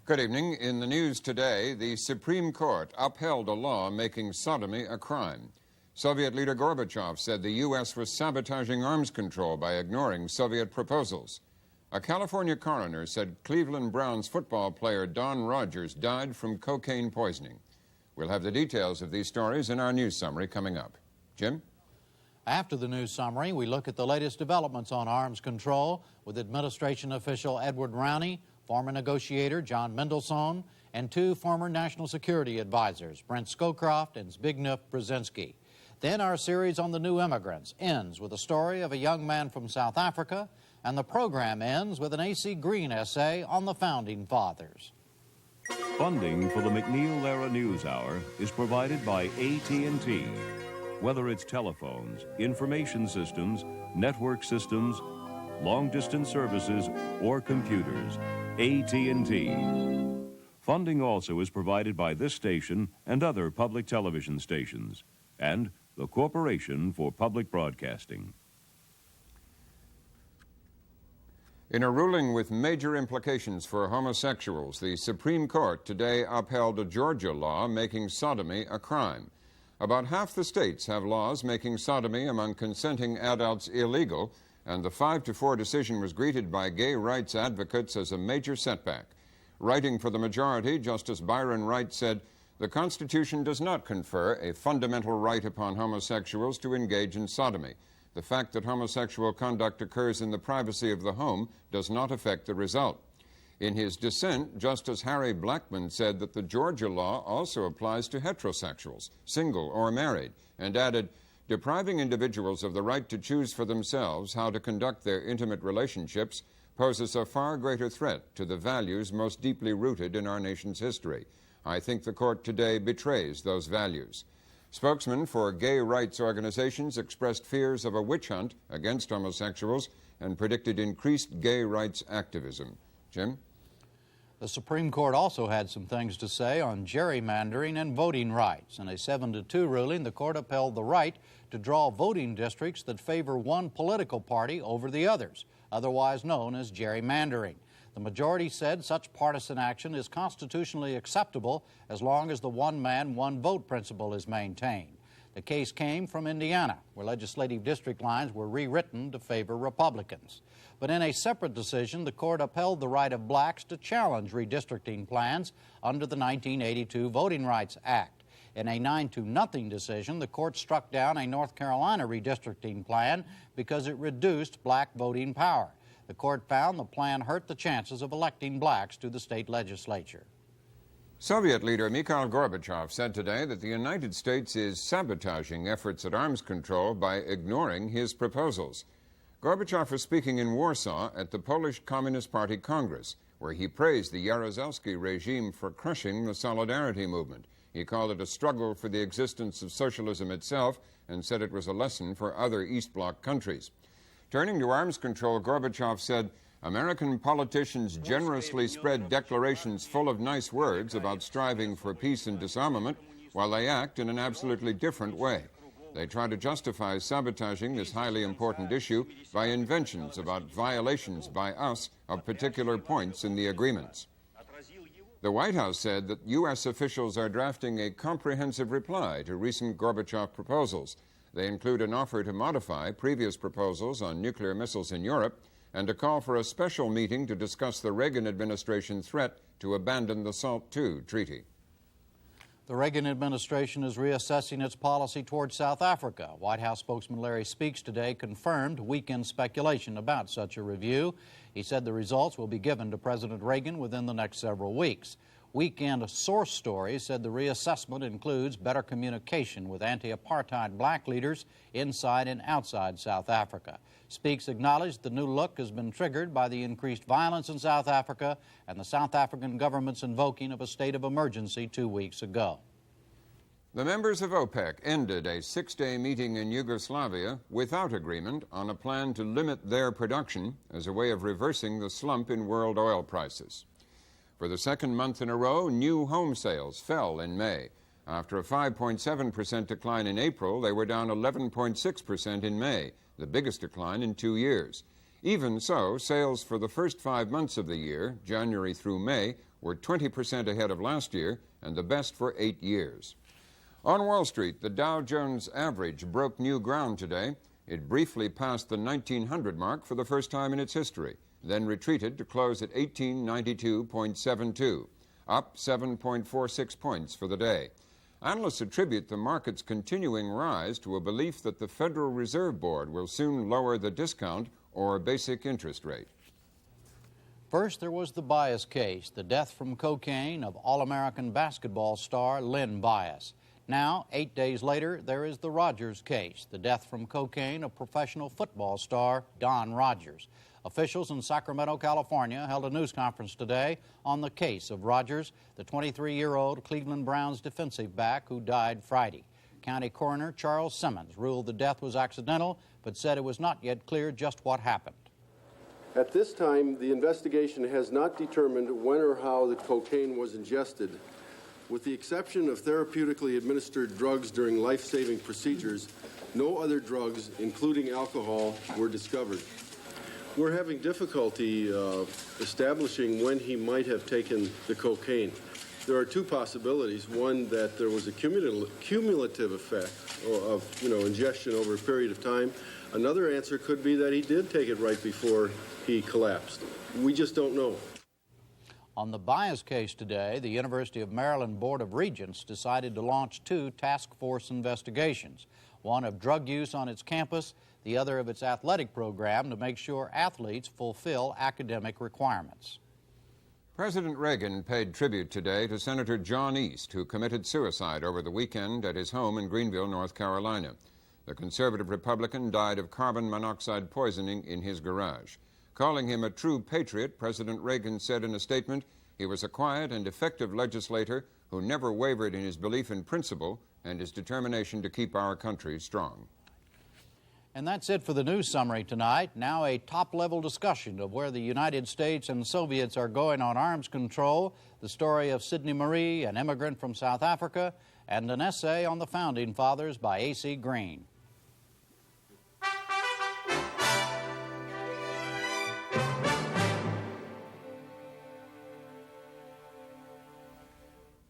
Good evening. In the news today, the Supreme Court upheld a law making sodomy a crime. Soviet leader Gorbachev said the U.S. was sabotaging arms control by ignoring Soviet proposals. A California coroner said Cleveland Browns football player Don Rogers died from cocaine poisoning. We'll have the details of these stories in our news summary coming up. Jim? After the news summary, we look at the latest developments on arms control with administration official Edward Rowney, former negotiator John Mendelsohn, and two former national security advisors, Brent Scowcroft and Zbigniew Brzezinski. Then our series on the new immigrants ends with a story of a young man from South Africa, and the program ends with an A.C. Green essay on the Founding Fathers. Funding for the MacNeil Lehrer NewsHour is provided by AT&T. Whether it's telephones, information systems, network systems, long-distance services, or computers, AT&T. Funding also is provided by this station and other public television stations, and the Corporation for Public Broadcasting. In a ruling with major implications for homosexuals, the Supreme Court today upheld a Georgia law making sodomy a crime. About half the states have laws making sodomy among consenting adults illegal, and the 5-4 decision was greeted by gay rights advocates as a major setback. Writing for the majority, Justice Byron Wright said, "The Constitution does not confer a fundamental right upon homosexuals to engage in sodomy. The fact that homosexual conduct occurs in the privacy of the home does not affect the result." In his dissent, Justice Harry Blackmun said that the Georgia law also applies to heterosexuals, single or married, and added, "Depriving individuals of the right to choose for themselves how to conduct their intimate relationships poses a far greater threat to the values most deeply rooted in our nation's history. I think the court today betrays those values." Spokesmen for gay rights organizations expressed fears of a witch hunt against homosexuals and predicted increased gay rights activism. Jim? The Supreme Court also had some things to say on gerrymandering and voting rights. In a 7-2 ruling, the court upheld the right to draw voting districts that favor one political party over the others, otherwise known as gerrymandering. The majority said such partisan action is constitutionally acceptable as long as the one-man, one-vote principle is maintained. The case came from Indiana, where legislative district lines were rewritten to favor Republicans. But in a separate decision, the court upheld the right of blacks to challenge redistricting plans under the 1982 Voting Rights Act. In a 9-0 decision, the court struck down a North Carolina redistricting plan because it reduced black voting power. The court found the plan hurt the chances of electing blacks to the state legislature. Soviet leader Mikhail Gorbachev said today that the United States is sabotaging efforts at arms control by ignoring his proposals. Gorbachev was speaking in Warsaw at the Polish Communist Party Congress, where he praised the Jaruzelski regime for crushing the Solidarity movement. He called it a struggle for the existence of socialism itself and said it was a lesson for other East Bloc countries. Turning to arms control, Gorbachev said, "American politicians generously spread declarations full of nice words about striving for peace and disarmament, while they act in an absolutely different way. They try to justify sabotaging this highly important issue by inventions about violations by us of particular points in the agreements." The White House said that U.S. officials are drafting a comprehensive reply to recent Gorbachev proposals. They include an offer to modify previous proposals on nuclear missiles in Europe and a call for a special meeting to discuss the Reagan administration threat to abandon the SALT II treaty. The Reagan administration is reassessing its policy toward South Africa. White House spokesman Larry Speakes today confirmed weekend speculation about such a review. He said the results will be given to President Reagan within the next several weeks. Weekend source stories said the reassessment includes better communication with anti-apartheid black leaders inside and outside South Africa. Speakes acknowledged the new look has been triggered by the increased violence in South Africa and the South African government's invoking of a state of emergency 2 weeks ago. The members of OPEC ended a 6-day meeting in Yugoslavia without agreement on a plan to limit their production as a way of reversing the slump in world oil prices. For the second month in a row, new home sales fell in May. After a 5.7% decline in April, they were down 11.6% in May, the biggest decline in 2 years. Even so, sales for the first 5 months of the year, January through May, were 20% ahead of last year and the best for 8 years. On Wall Street, the Dow Jones average broke new ground today. It briefly passed the 1900 mark for the first time in its history, then retreated to close at 1892.72, up 7.46 points for the day. Analysts attribute the market's continuing rise to a belief that the Federal Reserve Board will soon lower the discount or basic interest rate. First, there was the Bias case, the death from cocaine of All-American basketball star Lynn Bias. Now, 8 days later, there is the Rogers case, the death from cocaine of professional football star Don Rogers. Officials in Sacramento, California, held a news conference today on the case of Rogers, the 23-year-old Cleveland Browns defensive back who died Friday. County Coroner Charles Simmons ruled the death was accidental, but said it was not yet clear just what happened. At this time, the investigation has not determined when or how the cocaine was ingested. With the exception of therapeutically administered drugs during life-saving procedures, no other drugs, including alcohol, were discovered. We're having difficulty establishing when he might have taken the cocaine. There are two possibilities. One, that there was a cumulative effect of ingestion over a period of time. Another answer could be that he did take it right before he collapsed. We just don't know. On the Bias case today, the University of Maryland Board of Regents decided to launch 2 task force investigations, one of drug use on its campus, the other of its athletic program, to make sure athletes fulfill academic requirements. President Reagan paid tribute today to Senator John East, who committed suicide over the weekend at his home in Greenville, North Carolina. The conservative Republican died of carbon monoxide poisoning in his garage. Calling him a true patriot, President Reagan said in a statement, he was a quiet and effective legislator who never wavered in his belief in principle and his determination to keep our country strong. And that's it for the news summary tonight. Now a top-level discussion of where the United States and Soviets are going on arms control, the story of Sidney Marie, an immigrant from South Africa, and an essay on the Founding Fathers by A.C. Green.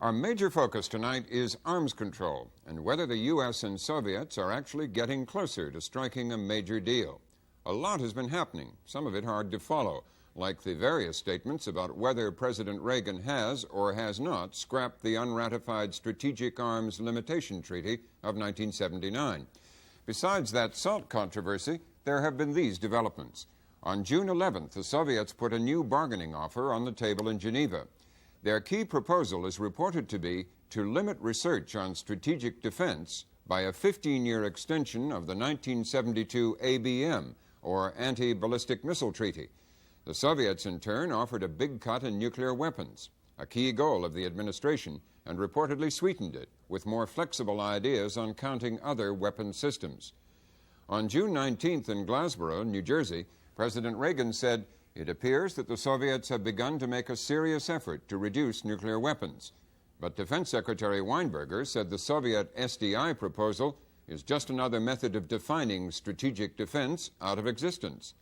Our major focus tonight is arms control and whether the U.S. and Soviets are actually getting closer to striking a major deal. A lot has been happening, some of it hard to follow, like the various statements about whether President Reagan has or has not scrapped the unratified Strategic Arms Limitation Treaty of 1979. Besides that SALT controversy, there have been these developments. On June 11th, the Soviets put a new bargaining offer on the table in Geneva. Their key proposal is reported to be to limit research on strategic defense by a 15-year extension of the 1972 ABM, or Anti-Ballistic Missile Treaty. The Soviets, in turn, offered a big cut in nuclear weapons, a key goal of the administration, and reportedly sweetened it with more flexible ideas on counting other weapon systems. On June 19th in Glassboro, New Jersey, President Reagan said, "It appears that the Soviets have begun to make a serious effort to reduce nuclear weapons." But Defense Secretary Weinberger said the Soviet SDI proposal is just another method of defining strategic defense out of existence.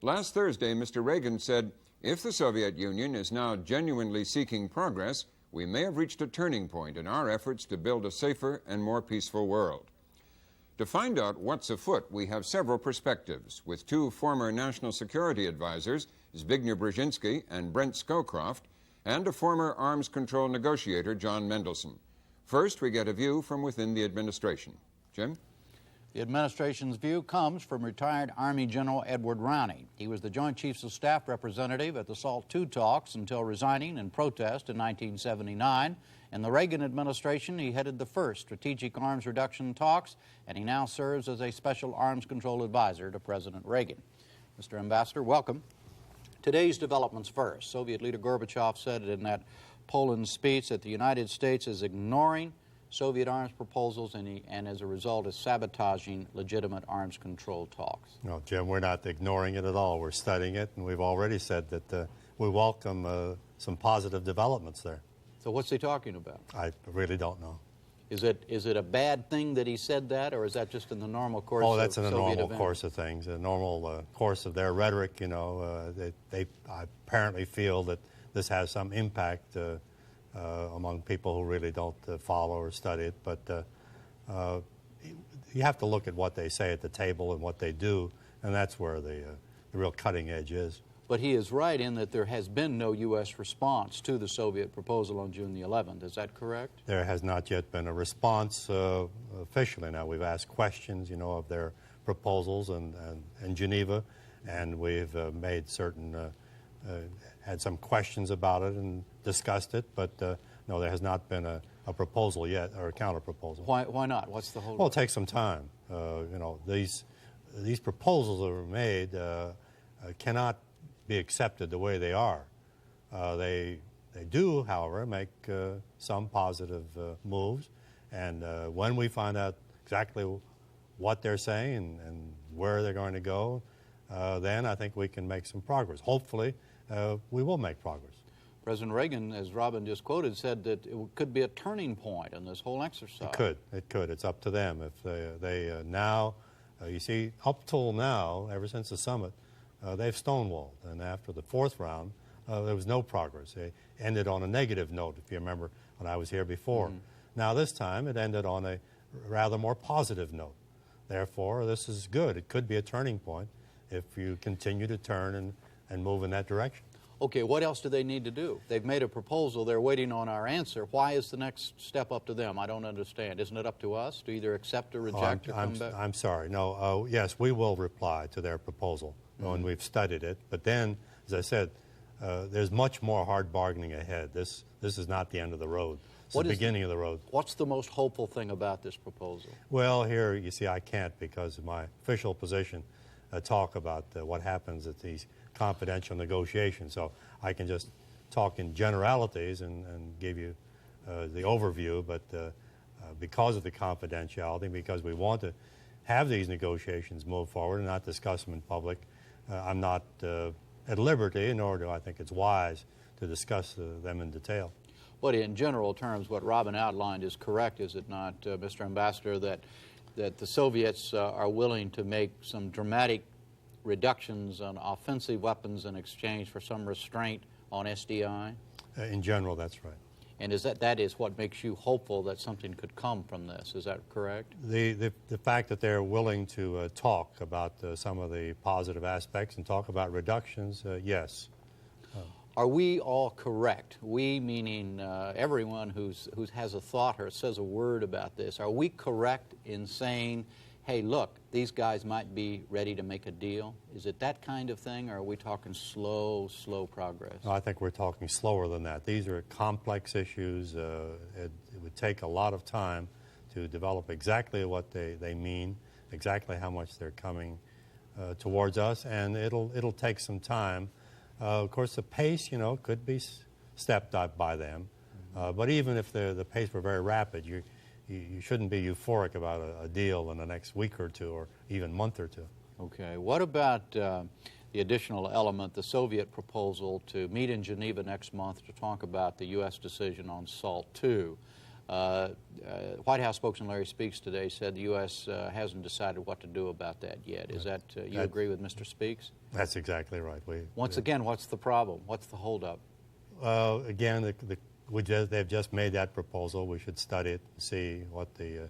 Last Thursday, Mr. Reagan said, "If the Soviet Union is now genuinely seeking progress, we may have reached a turning point in our efforts to build a safer and more peaceful world." To find out what's afoot, we have several perspectives with 2 former national security advisors, Zbigniew Brzezinski and Brent Scowcroft, and a former arms control negotiator, John Mendelson. First, we get a view from within the administration. Jim? The administration's view comes from retired Army General Edward Rowney. He was the Joint Chiefs of Staff representative at the SALT II talks until resigning in protest in 1979. In the Reagan administration, he headed the first strategic arms reduction talks, and he now serves as a special arms control advisor to President Reagan. Mr. Ambassador, welcome. Today's developments first. Soviet leader Gorbachev said in that Poland speech that the United States is ignoring Soviet arms proposals and as a result is sabotaging legitimate arms control talks. No, Jim, we're not ignoring it at all. We're studying it, and we've already said that we welcome some positive developments there. So what's he talking about? I really don't know. Is it a bad thing that he said that, or is that just in the normal course of Soviet events? Oh, that's in the normal events? course of things, the normal course of their rhetoric. You know, they apparently feel that this has some impact among people who really don't follow or study it. But you have to look at what they say at the table and what they do, and that's where the real cutting edge is. But he is right in that there has been no U.S. response to the Soviet proposal on June the 11th. Is that correct? There has not yet been a response officially. Now, we've asked questions, of their proposals in Geneva, and we've made certain, had some questions about it and discussed it, but no, there has not been a proposal yet, or a counter-proposal. Why not? What's the hold? Well, it takes some time. These proposals that were made cannot be accepted the way they are. They do, however, make some positive moves, and when we find out exactly what they're saying and where they're going to go, then I think we can make some progress. Hopefully, we will make progress. President Reagan, as Robin just quoted, said that it could be a turning point in this whole exercise. It could. It's up to them. If they now, you see, up till now, ever since the summit, they've stonewalled. And after the fourth round, there was no progress. They ended on a negative note, if you remember when I was here before. Mm-hmm. Now this time, it ended on a rather more positive note. Therefore, this is good. It could be a turning point if you continue to turn and move in that direction. Okay, what else do they need to do? They've made a proposal. They're waiting on our answer. Why is the next step up to them? I don't understand. Isn't it up to us to either accept or reject or come back? I'm sorry. No, yes, we will reply to their proposal when we've studied it. But then, as I said, there's much more hard bargaining ahead. This is not the end of the road. It's the beginning of the road. What's the most hopeful thing about this proposal? Well, here, you see, I can't, because of my official position, talk about what happens at these confidential negotiations. So I can just talk in generalities and give you the overview, but because of the confidentiality, because we want to have these negotiations move forward and not discuss them in public, I'm not at liberty, nor do I think it's wise to discuss them in detail. But in general terms, what Robin outlined is correct, is it not, Mr. Ambassador, that the Soviets are willing to make some dramatic reductions on offensive weapons in exchange for some restraint on SDI? In general, that's right. And that is what makes you hopeful that something could come from this, is that correct? The fact that they're willing to talk about some of the positive aspects and talk about reductions, yes. Are we all correct? We meaning everyone who has a thought or says a word about this. Are we correct in saying, hey, look, these guys might be ready to make a deal? Is it that kind of thing, or are we talking slow progress? No, I think we're talking slower than that. These are complex issues. It would take a lot of time to develop exactly what they mean, exactly how much they're coming towards us, and it'll take some time. Of course, the pace, could be stepped up by them. But even if the pace were very rapid, you shouldn't be euphoric about a deal in the next week or two or even month or two. Okay. What about the additional element, the Soviet proposal to meet in Geneva next month to talk about the U.S. decision on SALT II? White House spokesman Larry Speakes today said the U.S. hasn't decided what to do about that yet. Is that, you agree with Mr. Speakes? That's exactly right. Once again, what's the problem? What's the holdup? Again, they've just made that proposal. We should study it and see what the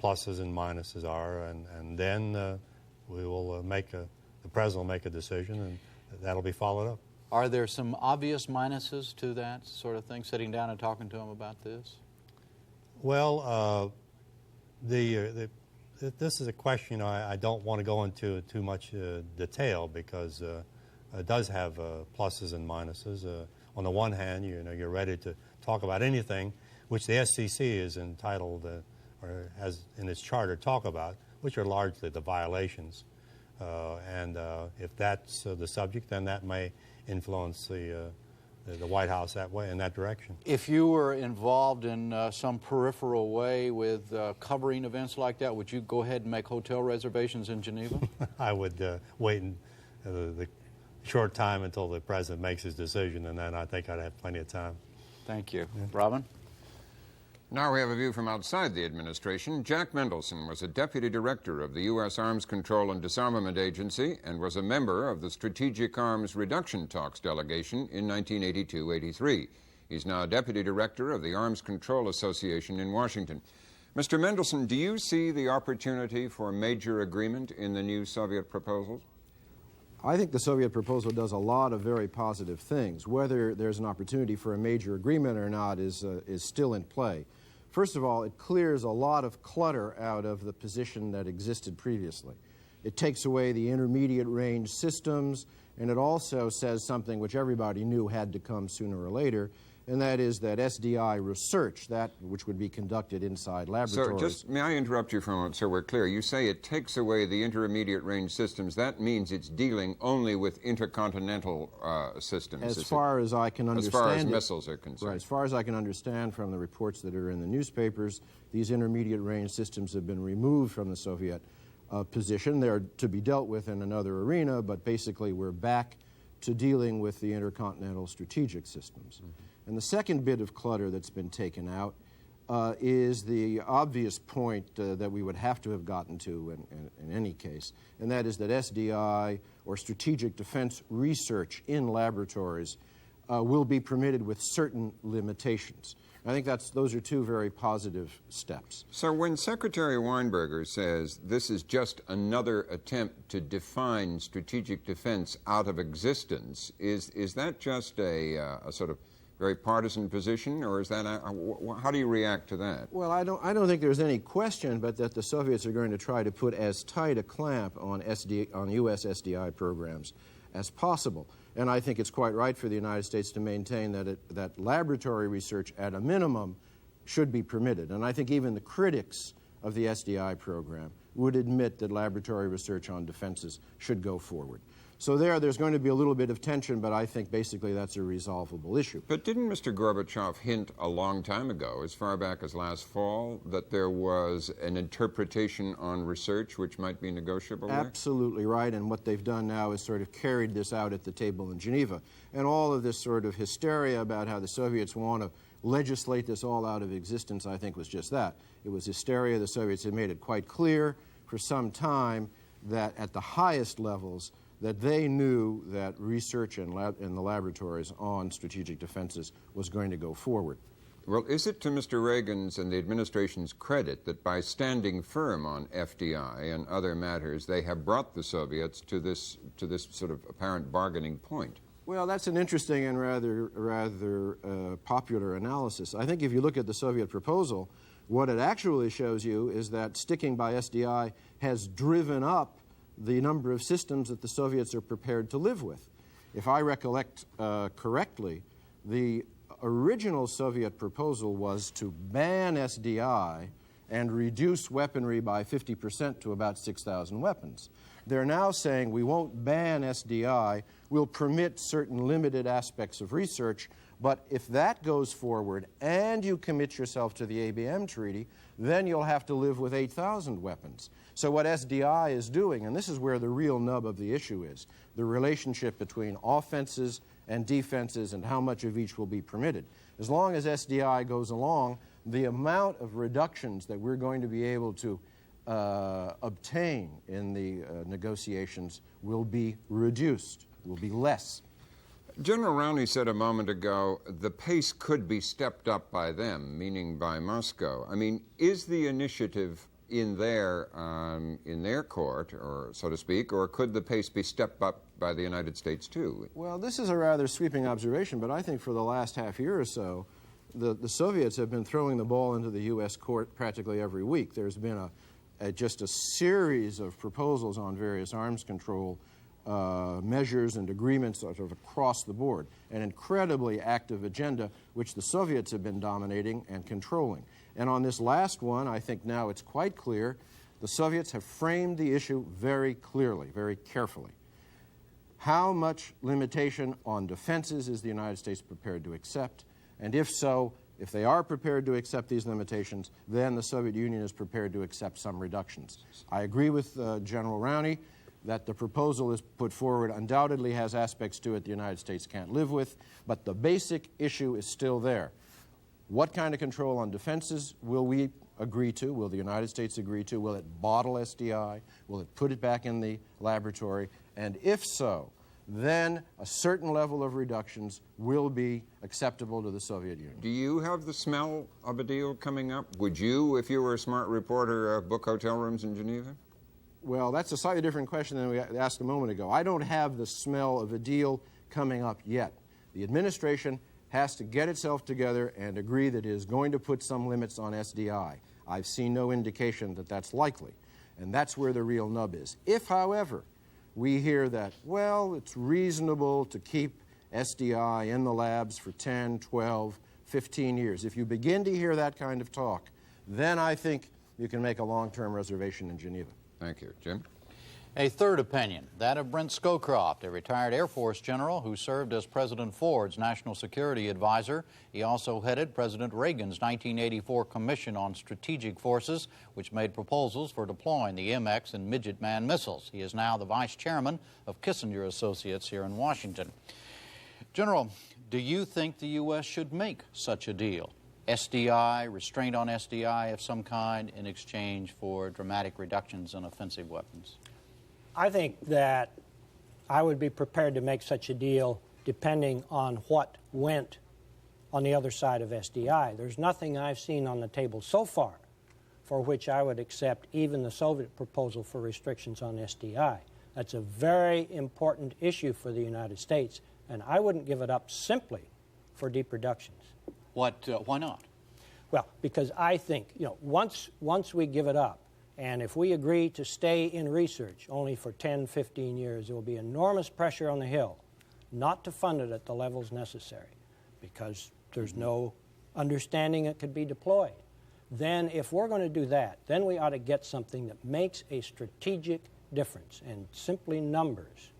pluses and minuses are, and then we will the President will make a decision, and that'll be followed up. Are there some obvious minuses to that sort of thing, sitting down and talking to him about this? Well, this is a question I don't want to go into too much detail, because it does have pluses and minuses. On the one hand, you're ready to talk about anything which the SCC is entitled or has in its charter talk about, which are largely the violations. And if that's the subject, then that may influence the White House that way, in that direction. If you were involved in some peripheral way with covering events like that, would you go ahead and make hotel reservations in Geneva? I would wait the short time until the President makes his decision, and then I think I'd have plenty of time. Thank you. Yeah. Robin? Now we have a view from outside the administration. Jack Mendelson was a deputy director of the U.S. Arms Control and Disarmament Agency and was a member of the Strategic Arms Reduction Talks delegation in 1982-83. He's now deputy director of the Arms Control Association in Washington. Mr. Mendelson, do you see the opportunity for major agreement in the new Soviet proposals? I think the Soviet proposal does a lot of very positive things. Whether there's an opportunity for a major agreement or not is still in play. First of all, it clears a lot of clutter out of the position that existed previously. It takes away the intermediate range systems, and it also says something which everybody knew had to come sooner or later, and that is that SDI research, that which would be conducted inside laboratories. So just, may I interrupt you for a moment so we're clear? You say it takes away the intermediate range systems. That means it's dealing only with intercontinental systems. As far as I can understand. As far as missiles are concerned. Right, as far as I can understand from the reports that are in the newspapers, these intermediate range systems have been removed from the Soviet position. They're to be dealt with in another arena, but basically we're back to dealing with the intercontinental strategic systems. Mm-hmm. And the second bit of clutter that's been taken out is the obvious point that we would have to have gotten to in any case, and that is that SDI, or strategic defense research in laboratories, will be permitted with certain limitations. I think those are two very positive steps. So when Secretary Weinberger says this is just another attempt to define strategic defense out of existence, is that just a sort of very partisan position, or is that how do you react to that? Well, I don't think there's any question but that the Soviets are going to try to put as tight a clamp on U.S. SDI programs as possible. And I think it's quite right for the United States to maintain that laboratory research at a minimum should be permitted. And I think even the critics of the SDI program would admit that laboratory research on defenses should go forward. So there's going to be a little bit of tension, but I think basically that's a resolvable issue. But didn't Mr. Gorbachev hint a long time ago, as far back as last fall, that there was an interpretation on research which might be negotiable there? Absolutely right, and what they've done now is sort of carried this out at the table in Geneva. And all of this sort of hysteria about how the Soviets want to legislate this all out of existence, I think, was just that. It was hysteria. The Soviets had made it quite clear for some time that at the highest levels that they knew that research in the laboratories on strategic defenses was going to go forward. Well, is it to Mr. Reagan's and the administration's credit that by standing firm on FDI and other matters, they have brought the Soviets to this sort of apparent bargaining point? Well, that's an interesting and rather popular analysis. I think if you look at the Soviet proposal, what it actually shows you is that sticking by SDI has driven up the number of systems that the Soviets are prepared to live with. If I recollect correctly, the original Soviet proposal was to ban SDI and reduce weaponry by 50% to about 6,000 weapons. They're now saying we won't ban SDI, we'll permit certain limited aspects of research, but if that goes forward and you commit yourself to the ABM treaty, then you'll have to live with 8,000 weapons. So what SDI is doing, and this is where the real nub of the issue is, the relationship between offenses and defenses and how much of each will be permitted. As long as SDI goes along, the amount of reductions that we're going to be able to obtain in the negotiations will be reduced, will be less. General Rowney said a moment ago the pace could be stepped up by them, meaning by Moscow. I mean, is the initiative in their court, or so to speak, or could the pace be stepped up by the United States too? Well, this is a rather sweeping observation, but I think for the last half year or so, the Soviets have been throwing the ball into the U.S. court practically every week. There's been just a series of proposals on various arms control measures and agreements sort of across the board, an incredibly active agenda which the Soviets have been dominating and controlling. And on this last one, I think now it's quite clear, the Soviets have framed the issue very clearly, very carefully. How much limitation on defenses is the United States prepared to accept? And if so, if they are prepared to accept these limitations, then the Soviet Union is prepared to accept some reductions. I agree with General Rowney that the proposal is put forward undoubtedly has aspects to it the United States can't live with, but the basic issue is still there. What kind of control on defenses will we agree to? Will the United States agree to? Will it bottle SDI? Will it put it back in the laboratory? And if so, then a certain level of reductions will be acceptable to the Soviet Union. Do you have the smell of a deal coming up? Would you, if you were a smart reporter, book hotel rooms in Geneva? Well, that's a slightly different question than we asked a moment ago. I don't have the smell of a deal coming up yet. The administration has to get itself together and agree that it is going to put some limits on SDI. I've seen no indication that that's likely, and that's where the real nub is. If, however, we hear that, well, it's reasonable to keep SDI in the labs for 10, 12, 15 years, if you begin to hear that kind of talk, then I think you can make a long-term reservation in Geneva. Thank you. Jim? A third opinion, that of Brent Scowcroft, a retired Air Force general who served as President Ford's national security advisor. He also headed President Reagan's 1984 Commission on Strategic Forces, which made proposals for deploying the MX and Midget Man missiles. He is now the vice chairman of Kissinger Associates here in Washington. General, do you think the U.S. should make such a deal? SDI, restraint on SDI of some kind in exchange for dramatic reductions in offensive weapons? I think that I would be prepared to make such a deal depending on what went on the other side of SDI. There's nothing I've seen on the table so far for which I would accept even the Soviet proposal for restrictions on SDI. That's a very important issue for the United States, and I wouldn't give it up simply for deep reductions. Why not? Well, because I think, once we give it up, and if we agree to stay in research only for 10, 15 years, there will be enormous pressure on the Hill not to fund it at the levels necessary because there's no understanding it could be deployed. Then if we're going to do that, then we ought to get something that makes a strategic difference, and simply numbers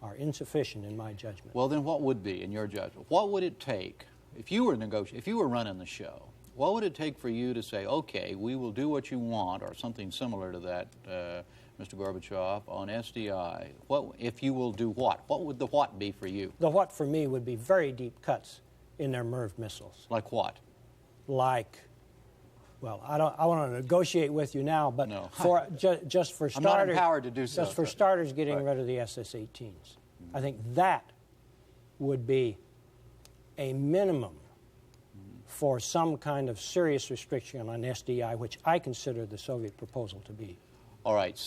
are insufficient in my judgment. Well, then what would be, in your judgment, what would it take, if you were running the show, what would it take for you to say, okay, we will do what you want, or something similar to that, Mr. Gorbachev, on SDI? If you will do what? What would the what be for you? The what for me would be very deep cuts in their MIRV missiles. Like what? Like, well, I want to negotiate with you now, but no. just for starters, I'm not empowered to do so. Just for starters, getting rid of the SS-18s. I think that would be a minimum for some kind of serious restriction on SDI, which I consider the Soviet proposal to be. All right,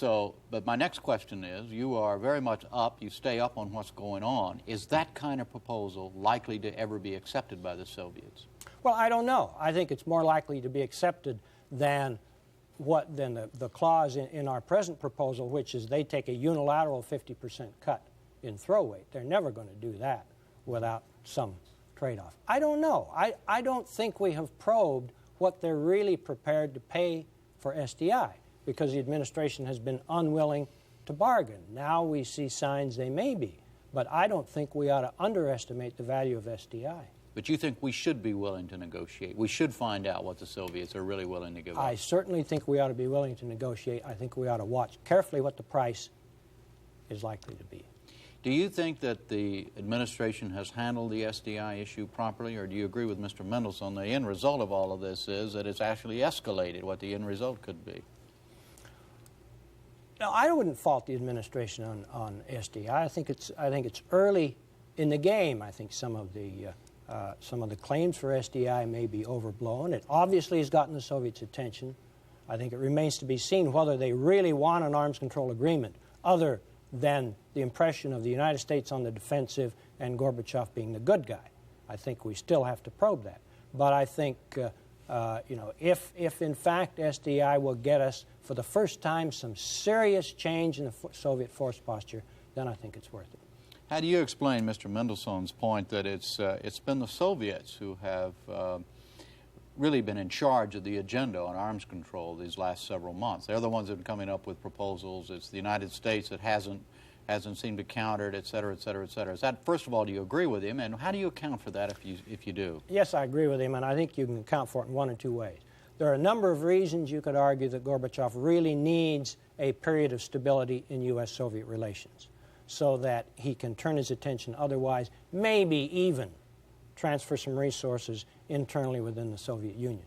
but my next question is, you are very much up, you stay up on what's going on. Is that kind of proposal likely to ever be accepted by the Soviets? Well, I don't know. I think it's more likely to be accepted than the clause in our present proposal, which is they take a unilateral 50% cut in throw weight. They're never going to do that without some trade-off. I don't know. I don't think we have probed what they're really prepared to pay for SDI because the administration has been unwilling to bargain. Now we see signs they may be, but I don't think we ought to underestimate the value of SDI. But you think we should be willing to negotiate? We should find out what the Soviets are really willing to give up? I certainly think we ought to be willing to negotiate. I think we ought to watch carefully what the price is likely to be. Do you think that the administration has handled the SDI issue properly, or do you agree with Mr. Mendelsohn? The end result of all of this is that it's actually escalated what the end result could be. No, I wouldn't fault the administration on SDI. I think it's early in the game. I think some of the claims for SDI may be overblown. It obviously has gotten the Soviets' attention. I think it remains to be seen whether they really want an arms control agreement other than the impression of the United States on the defensive and Gorbachev being the good guy. I think we still have to probe that. But I think, if in fact SDI will get us, for the first time, some serious change in the Soviet force posture, then I think it's worth it. How do you explain Mr. Mendelsohn's point that it's been the Soviets who have really been in charge of the agenda on arms control these last several months? They're the ones that have been coming up with proposals. It's the United States that hasn't seemed to counter it, et cetera, et cetera, et cetera. Is that, first of all, do you agree with him, and how do you account for that if you do? Yes, I agree with him, and I think you can account for it in one or two ways. There are a number of reasons you could argue that Gorbachev really needs a period of stability in U.S.-Soviet relations so that he can turn his attention otherwise, maybe even transfer some resources internally within the Soviet Union.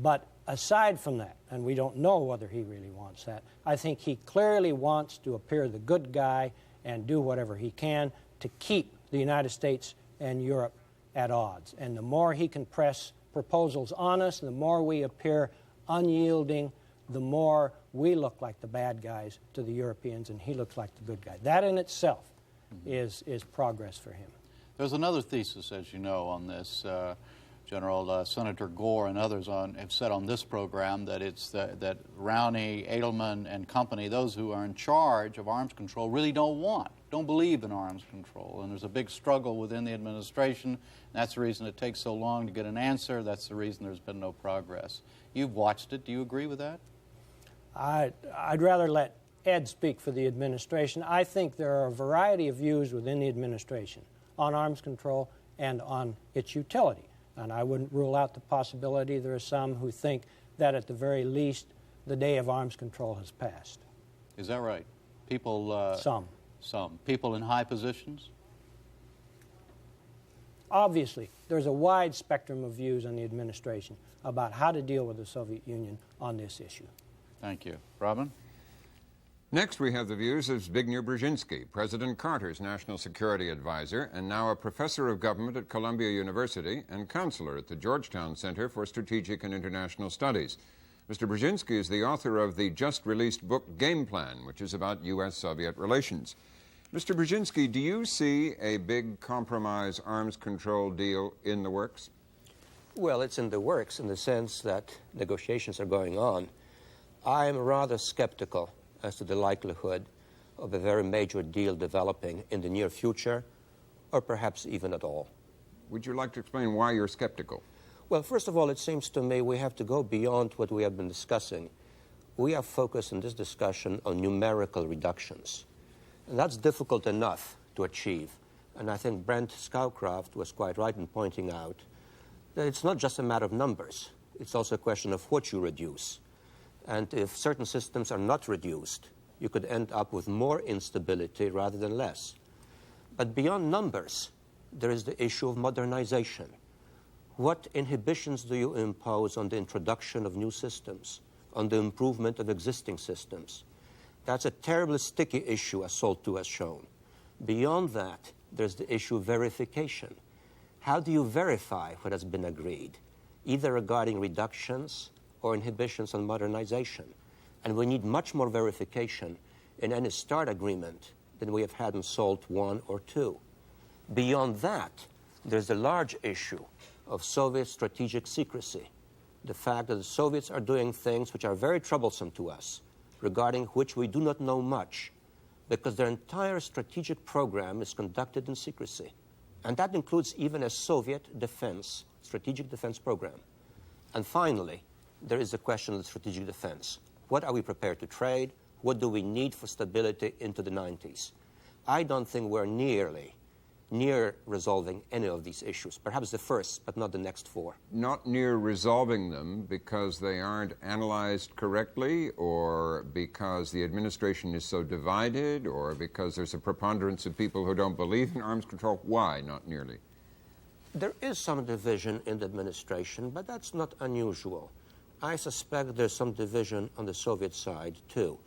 But aside from that, and we don't know whether he really wants that, I think he clearly wants to appear the good guy and do whatever he can to keep the United States and Europe at odds. And the more he can press proposals on us, the more we appear unyielding, the more we look like the bad guys to the Europeans and he looks like the good guy. That in itself is progress for him. There's another thesis, as you know, on this. General Senator Gore and others have said on this program that it's that Rowney, Edelman, and company, those who are in charge of arms control, really don't believe in arms control. And there's a big struggle within the administration. That's the reason it takes so long to get an answer. That's the reason there's been no progress. You've watched it. Do you agree with that? I'd rather let Ed speak for the administration. I think there are a variety of views within the administration on arms control and on its utility. And I wouldn't rule out the possibility there are some who think that at the very least the day of arms control has passed. Is that right? People... Some. People in high positions? Obviously, there's a wide spectrum of views on the administration about how to deal with the Soviet Union on this issue. Thank you. Robin? Next, we have the views of Zbigniew Brzezinski, President Carter's national security advisor and now a professor of government at Columbia University and counselor at the Georgetown Center for Strategic and International Studies. Mr. Brzezinski is the author of the just-released book Game Plan, which is about U.S.-Soviet relations. Mr. Brzezinski, do you see a big compromise arms control deal in the works? Well, it's in the works in the sense that negotiations are going on. I'm rather skeptical as to the likelihood of a very major deal developing in the near future, or perhaps even at all. Would you like to explain why you're skeptical? Well, first of all, it seems to me we have to go beyond what we have been discussing. We are focused in this discussion on numerical reductions. And that's difficult enough to achieve. And I think Brent Scowcroft was quite right in pointing out that it's not just a matter of numbers. It's also a question of what you reduce. And if certain systems are not reduced, you could end up with more instability rather than less. But beyond numbers, there is the issue of modernization. What inhibitions do you impose on the introduction of new systems, on the improvement of existing systems? That's a terribly sticky issue, as SALT II has shown. Beyond that, there's the issue of verification. How do you verify what has been agreed, either regarding reductions or inhibitions on modernization? And we need much more verification in any START agreement than we have had in SALT I or II. Beyond that, there's the large issue of Soviet strategic secrecy, the fact that the Soviets are doing things which are very troublesome to us, regarding which we do not know much, because their entire strategic program is conducted in secrecy. And that includes even a Soviet defense, strategic defense program. And finally, there is the question of the strategic defense. What are we prepared to trade? What do we need for stability into the 90s? I don't think we're near resolving any of these issues. Perhaps the first, but not the next four. Not near resolving them because they aren't analyzed correctly, or because the administration is so divided, or because there's a preponderance of people who don't believe in arms control? Why not nearly? There is some division in the administration, but that's not unusual. I suspect there's some division on the Soviet side, too.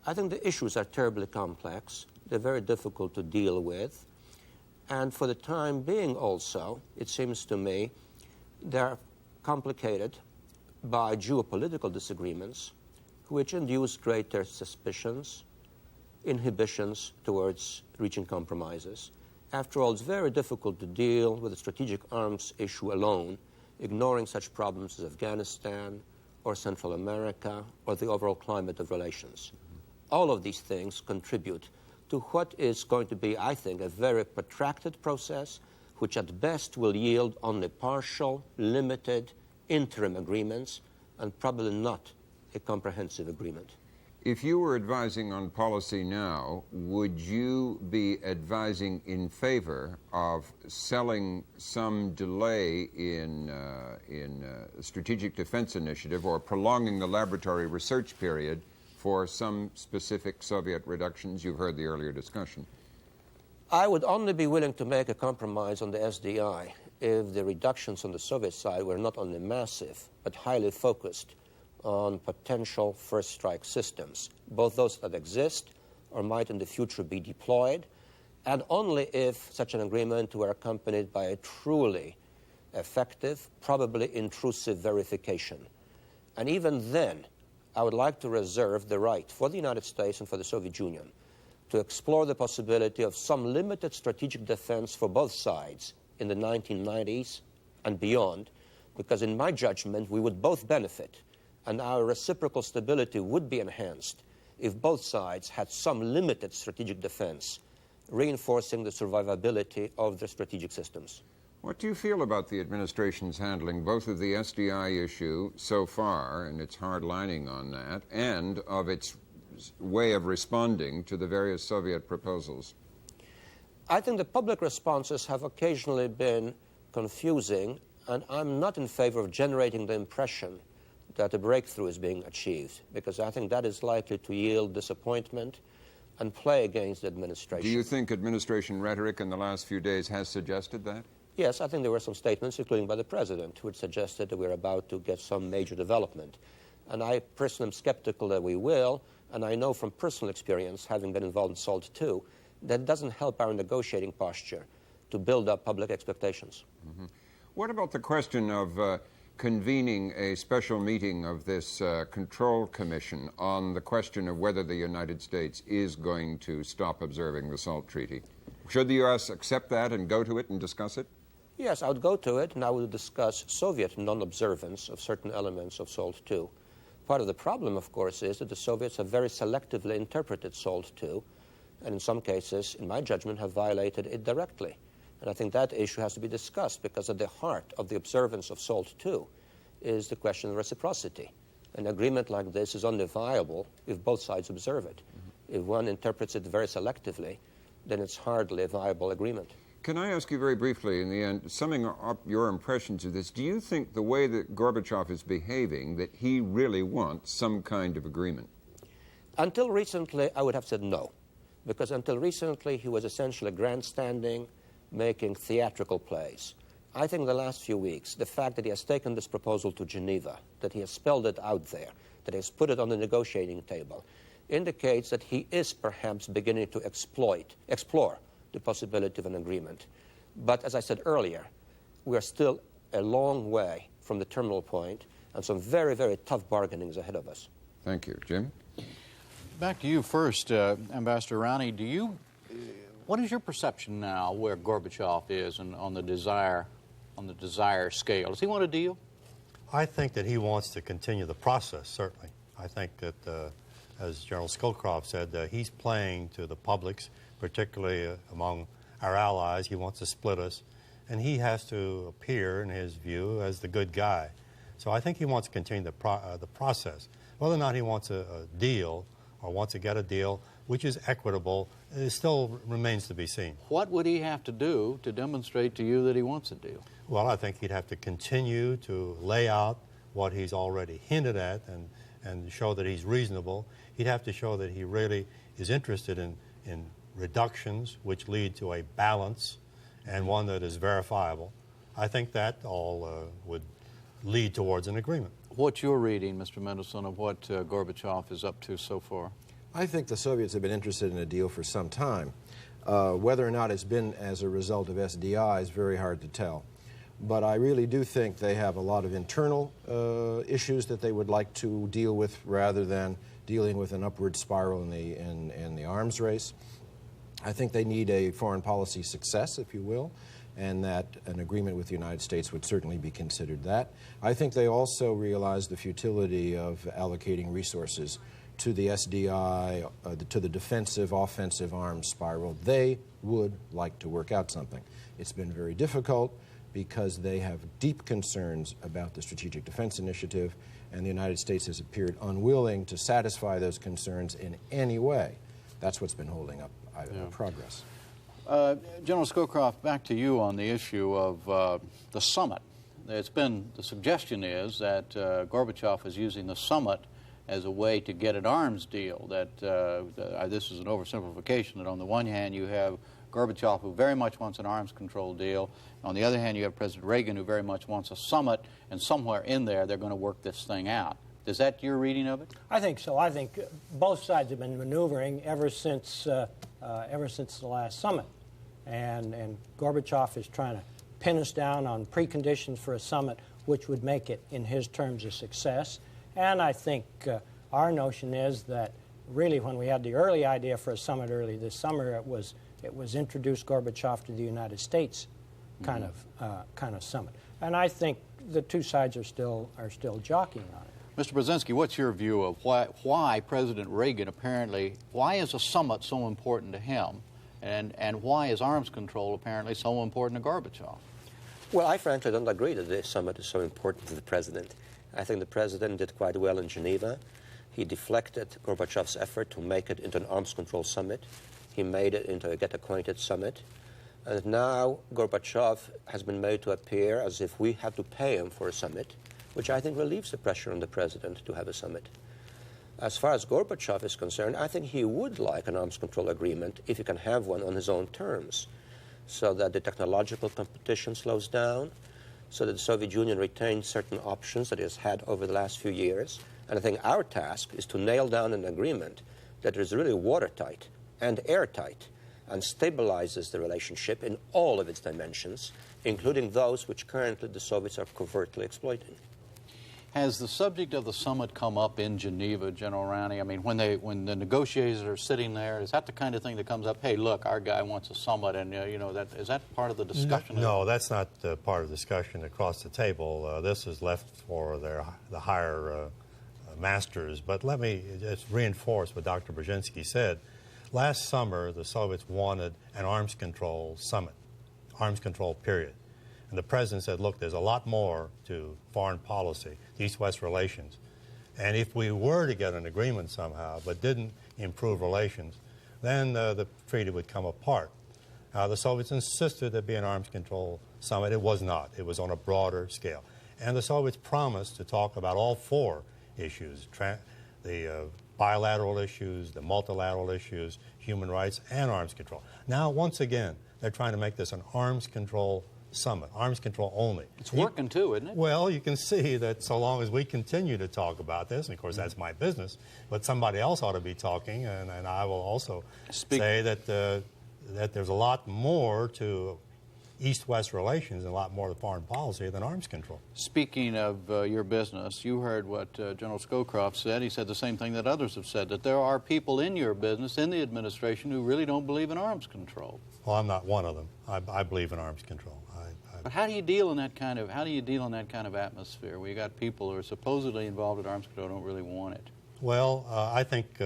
I think the issues are terribly complex. They're very difficult to deal with. And for the time being also, it seems to me, they're complicated by geopolitical disagreements, which induce greater suspicions, inhibitions towards reaching compromises. After all, it's very difficult to deal with the strategic arms issue alone, ignoring such problems as Afghanistan or Central America or the overall climate of relations. All of these things contribute to what is going to be, I think, a very protracted process, which at best will yield only partial, limited, interim agreements, and probably not a comprehensive agreement. If you were advising on policy now, would you be advising in favor of selling some delay in strategic defense initiative or prolonging the laboratory research period for some specific Soviet reductions? You've heard the earlier discussion. I would only be willing to make a compromise on the SDI if the reductions on the Soviet side were not only massive, but highly focused on potential first strike systems, both those that exist or might in the future be deployed, and only if such an agreement were accompanied by a truly effective, probably intrusive verification. And even then, I would like to reserve the right for the United States and for the Soviet Union to explore the possibility of some limited strategic defense for both sides in the 1990s and beyond, because in my judgment, we would both benefit, and our reciprocal stability would be enhanced if both sides had some limited strategic defense, reinforcing the survivability of their strategic systems. What do you feel about the administration's handling both of the SDI issue so far and its hardlining on that, and of its way of responding to the various Soviet proposals? I think the public responses have occasionally been confusing, and I'm not in favor of generating the impression that a breakthrough is being achieved, because I think that is likely to yield disappointment and play against the administration. Do you think administration rhetoric in the last few days has suggested that? Yes, I think there were some statements, including by the president, which suggested that we're about to get some major development. And I personally am skeptical that we will, and I know from personal experience, having been involved in SALT II, that doesn't help our negotiating posture to build up public expectations. Mm-hmm. What about the question of convening a special meeting of this control commission on the question of whether the United States is going to stop observing the SALT Treaty? Should the U.S. accept that and go to it and discuss it? Yes, I would go to it, and I would discuss Soviet non-observance of certain elements of SALT II. Part of the problem, of course, is that the Soviets have very selectively interpreted SALT II, and in some cases, in my judgment, have violated it directly. And I think that issue has to be discussed, because at the heart of the observance of SALT II is the question of reciprocity. An agreement like this is only viable if both sides observe it. Mm-hmm. If one interprets it very selectively, then it's hardly a viable agreement. Can I ask you very briefly, in the end, summing up your impressions of this, do you think the way that Gorbachev is behaving, that he really wants some kind of agreement? Until recently, I would have said no, because until recently, he was essentially grandstanding, making theatrical plays. I think the last few weeks, the fact that he has taken this proposal to Geneva, that he has spelled it out there, that he has put it on the negotiating table, indicates that he is perhaps beginning to explore the possibility of an agreement. But as I said earlier, we are still a long way from the terminal point, and some very, very tough bargainings ahead of us. Thank you. Jim? Back to you first, Ambassador Rowney. What is your perception now where Gorbachev is on the desire scale? Does he want a deal? I think that he wants to continue the process, certainly. I think that, as General Scowcroft said, he's playing to the publics, particularly among our allies. He wants to split us, and he has to appear, in his view, as the good guy. So I think he wants to continue the process. Whether or not he wants a deal or wants to get a deal which is equitable, it still remains to be seen. What would he have to do to demonstrate to you that he wants a deal? Well, I think he'd have to continue to lay out what he's already hinted at and show that he's reasonable. He'd have to show that he really is interested in reductions which lead to a balance and one that is verifiable. I think that all would lead towards an agreement. What's your reading, Mr. Mendelsohn, of what Gorbachev is up to so far? I think the Soviets have been interested in a deal for some time. Whether or not it's been as a result of SDI is very hard to tell. But I really do think they have a lot of internal issues that they would like to deal with rather than dealing with an upward spiral in the arms race. I think they need a foreign policy success, if you will, and that an agreement with the United States would certainly be considered that. I think they also realize the futility of allocating resources to the SDI, to the defensive-offensive arms spiral. They would like to work out something. It's been very difficult because they have deep concerns about the Strategic Defense Initiative, and the United States has appeared unwilling to satisfy those concerns in any way. That's what's been holding up progress. General Scowcroft, back to you on the issue of the summit. The suggestion is that Gorbachev is using the summit as a way to get an arms deal, that this is an oversimplification, that on the one hand you have Gorbachev, who very much wants an arms control deal. On the other hand, you have President Reagan, who very much wants a summit, and somewhere in there, they're going to work this thing out. Is that your reading of it? I think so. I think both sides have been maneuvering ever since the last summit. And Gorbachev is trying to pin us down on preconditions for a summit which would make it, in his terms, a success. And I think our notion is that really when we had the early idea for a summit early this summer, it was introduce Gorbachev to the United States kind of summit. And I think the two sides are still jockeying on it. Mr. Brzezinski, what's your view of why President Reagan why is a summit so important to him, and why is arms control apparently so important to Gorbachev? Well, I frankly don't agree that this summit is so important to the president. I think the president did quite well in Geneva. He deflected Gorbachev's effort to make it into an arms control summit. He made it into a get-acquainted summit. And now Gorbachev has been made to appear as if we have to pay him for a summit, which I think relieves the pressure on the president to have a summit. As far as Gorbachev is concerned, I think he would like an arms control agreement if he can have one on his own terms, so that the technological competition slows down, so that the Soviet Union retains certain options that it has had over the last few years. And I think our task is to nail down an agreement that is really watertight and airtight and stabilizes the relationship in all of its dimensions, including those which currently the Soviets are covertly exploiting. Has the subject of the summit come up in Geneva, General Rowney? I mean, when the negotiators are sitting there, is that the kind of thing that comes up? Hey, look, our guy wants a summit, and is that part of the discussion? No, that's not part of the discussion across the table. This is left for the higher masters. But let me just reinforce what Dr. Brzezinski said. Last summer, the Soviets wanted an arms control summit, arms control period. And the president said, look, there's a lot more to foreign policy, East-West relations. And if we were to get an agreement somehow but didn't improve relations, then the treaty would come apart. The Soviets insisted there be an arms control summit. It was not. It was on a broader scale. And the Soviets promised to talk about all four issues, the bilateral issues, the multilateral issues, human rights, and arms control. Now, once again, they're trying to make this an arms control summit, arms control only. It's working too, isn't it? Well, you can see that so long as we continue to talk about this, and of course that's my business, but somebody else ought to be talking, and I will also say that there's a lot more to East-West relations and a lot more to foreign policy than arms control. Speaking of your business, you heard what General Scowcroft said. He said the same thing that others have said, that there are people in your business, in the administration, who really don't believe in arms control. Well, I'm not one of them. I believe in arms control. But how do you deal in that kind of atmosphere where you got people who are supposedly involved in arms control don't really want it? Well, I think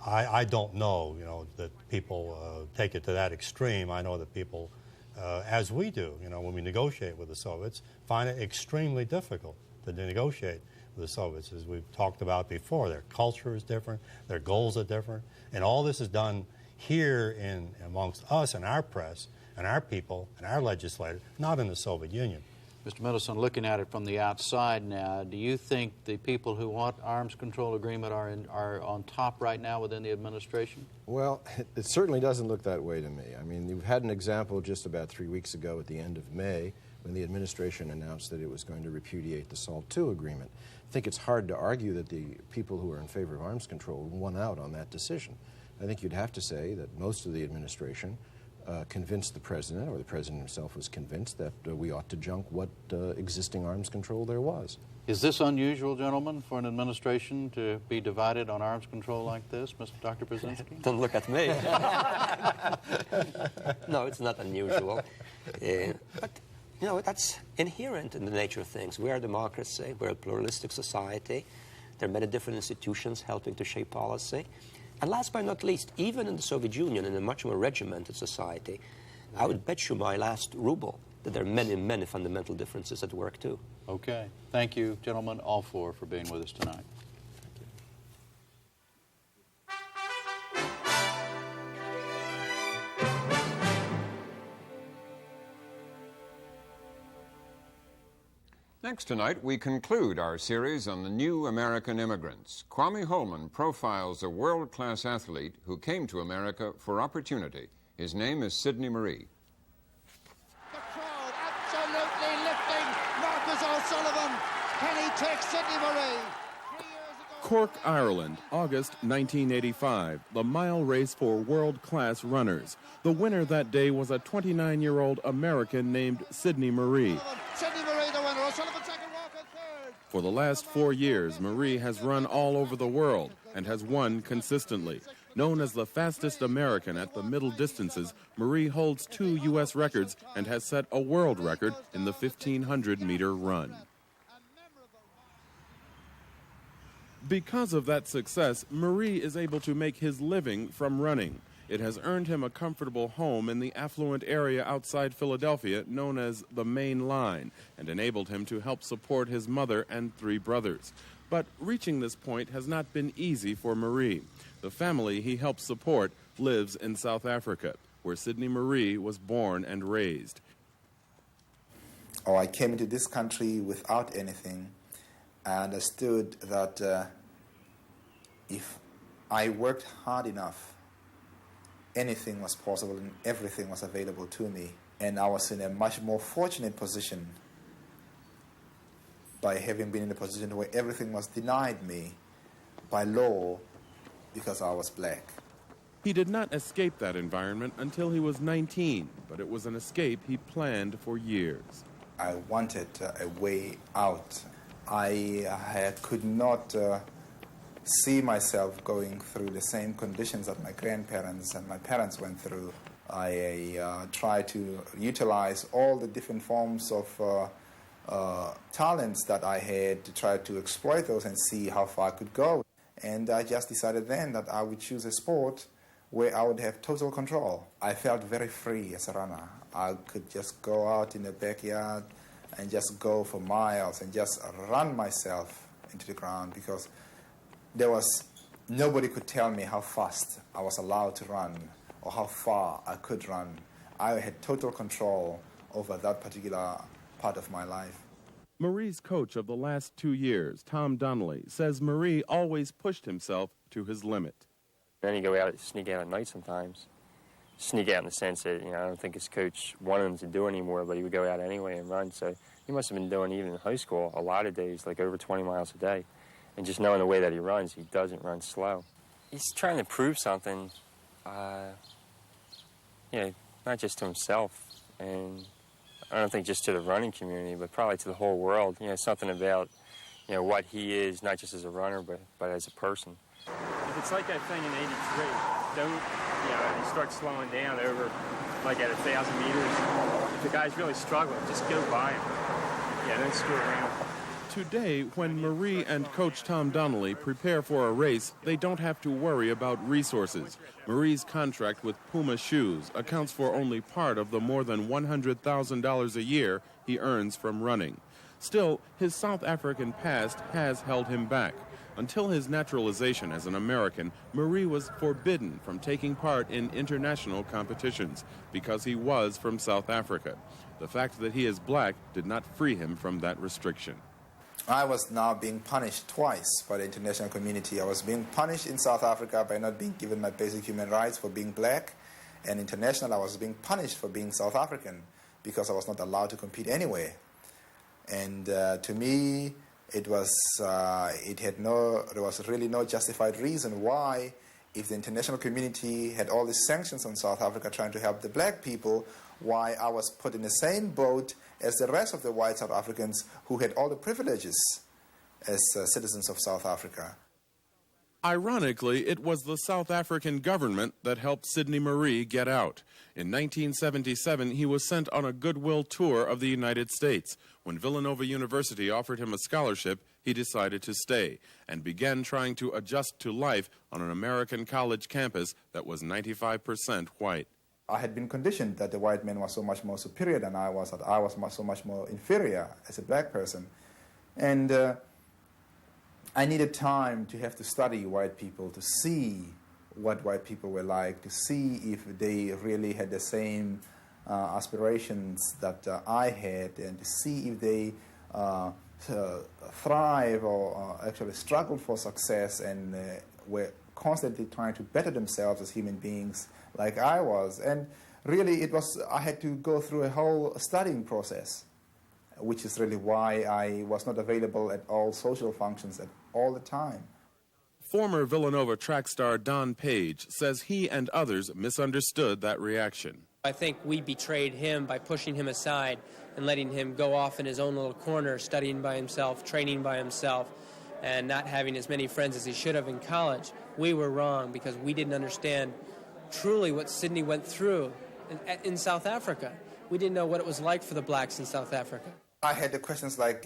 I don't know, that people take it to that extreme. I know that people, as we do, when we negotiate with the Soviets, find it extremely difficult to negotiate with the Soviets, as we've talked about before. Their culture is different, their goals are different, and all this is done here amongst us and our press and our people and our legislators, not in the Soviet Union. Mr. Middleton, looking at it from the outside now, do you think the people who want arms control agreement are on top right now within the administration? Well, it certainly doesn't look that way to me. I mean, you've had an example just about 3 weeks ago at the end of May when the administration announced that it was going to repudiate the SALT II agreement. I think it's hard to argue that the people who are in favor of arms control won out on that decision. I think you'd have to say that most of the administration convinced the president, or the president himself was convinced, that we ought to junk what existing arms control there was. Is this unusual, gentlemen, for an administration to be divided on arms control like this, Dr. Brzezinski? Don't look at me. No, it's not unusual. But, that's inherent in the nature of things. We're a democracy. We're a pluralistic society. There are many different institutions helping to shape policy. And last but not least, even in the Soviet Union, in a much more regimented society, I would bet you my last ruble that there are many, many fundamental differences at work, too. Okay. Thank you, gentlemen, all four, for being with us tonight. Next tonight, we conclude our series on the new American immigrants. Kwame Holman profiles a world-class athlete who came to America for opportunity His name is Sidney Marie. The crowd absolutely lifting Marcus O'Sullivan. Can he take Sidney Marie? Cork, Ireland, August 1985, the mile race for world-class runners. The winner that day was a 29-year-old American named Sidney Marie. Sidney Marie, the winner. O'Sullivan second, Walker third. For the last 4 years, Marie has run all over the world and has won consistently. Known as the fastest American at the middle distances, Marie holds 2 U.S. records and has set a world record in the 1,500-meter run. Because of that success, Marie is able to make his living from running. It has earned him a comfortable home in the affluent area outside Philadelphia known as the Main Line and enabled him to help support his mother and 3 brothers. But reaching this point has not been easy for Marie. The family he helps support lives in South Africa, where Sidney Marie was born and raised. I came into this country without anything. I understood that if I worked hard enough, anything was possible and everything was available to me. And I was in a much more fortunate position by having been in a position where everything was denied me by law because I was black. He did not escape that environment until he was 19, but it was an escape he planned for years. I wanted a way out. I could not see myself going through the same conditions that my grandparents and my parents went through. I tried to utilize all the different forms of talents that I had to try to exploit those and see how far I could go. And I just decided then that I would choose a sport where I would have total control. I felt very free as a runner. I could just go out in the backyard and just go for miles and just run myself into the ground because there was nobody could tell me how fast I was allowed to run or how far I could run. I had total control over that particular part of my life. Marie's coach of the last 2 years, Tom Donnelly, says Marie always pushed himself to his limit. Then he'd go out, sneak out at night sometimes. Sneak out in the sense that, I don't think his coach wanted him to do anymore, but he would go out anyway and run. So he must have been doing, even in high school, a lot of days, like over 20 miles a day. And just knowing the way that he runs, he doesn't run slow. He's trying to prove something, not just to himself, and I don't think just to the running community, but probably to the whole world. Something about, what he is, not just as a runner, but as a person. If it's like that thing in 83, don't, you start slowing down over, like at 1,000 meters. If the guy's really struggling, just go by him. Don't screw around. Today, when Marie and Coach Tom Donnelly prepare for a race, they don't have to worry about resources. Marie's contract with Puma Shoes accounts for only part of the more than $100,000 a year he earns from running. Still, his South African past has held him back. Until his naturalization as an American, Marie was forbidden from taking part in international competitions because he was from South Africa. The fact that he is black did not free him from that restriction. I was now being punished twice by the international community. I was being punished in South Africa by not being given my basic human rights for being black, and international I was being punished for being South African because I was not allowed to compete anywhere. And to me, there was really no justified reason why, if the international community had all these sanctions on South Africa trying to help the black people, why I was put in the same boat as the rest of the white South Africans who had all the privileges as citizens of South Africa. Ironically, it was the South African government that helped Sidney Marie get out. In 1977, he was sent on a goodwill tour of the United States. When Villanova University offered him a scholarship, he decided to stay and began trying to adjust to life on an American college campus that was 95% white. I had been conditioned that the white man was so much more superior than I was, that I was so much more inferior as a black person. And I needed time to have to study white people, to see what white people were like, to see if they really had the same aspirations that I had, and to see if they thrive or actually struggled for success and were constantly trying to better themselves as human beings like I was. And really I had to go through a whole studying process, which is really why I was not available at all social functions at all the time. Former Villanova track star Don Page says he and others misunderstood that reaction. I think we betrayed him by pushing him aside and letting him go off in his own little corner, studying by himself, training by himself, and not having as many friends as he should have in college. We were wrong because we didn't understand truly what Sydney went through in South Africa. We didn't know what it was like for the blacks in South Africa. I had the questions like,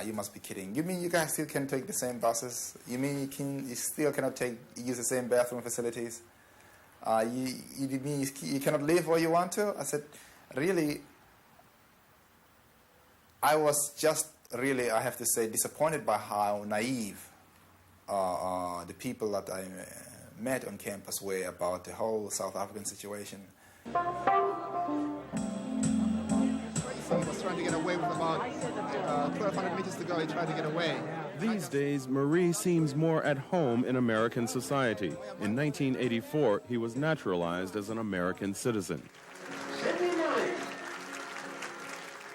you must be kidding. You mean you guys still can take the same buses? You mean you still cannot use the same bathroom facilities? You mean you cannot live where you want to? I said, really, I was just really, I have to say, disappointed by how naive the people that I met on campus were about the whole South African situation. He was trying to get away with about 1,200 meters to go. He tried to get away. These days, Marie seems more at home in American society. In 1984, he was naturalized as an American citizen.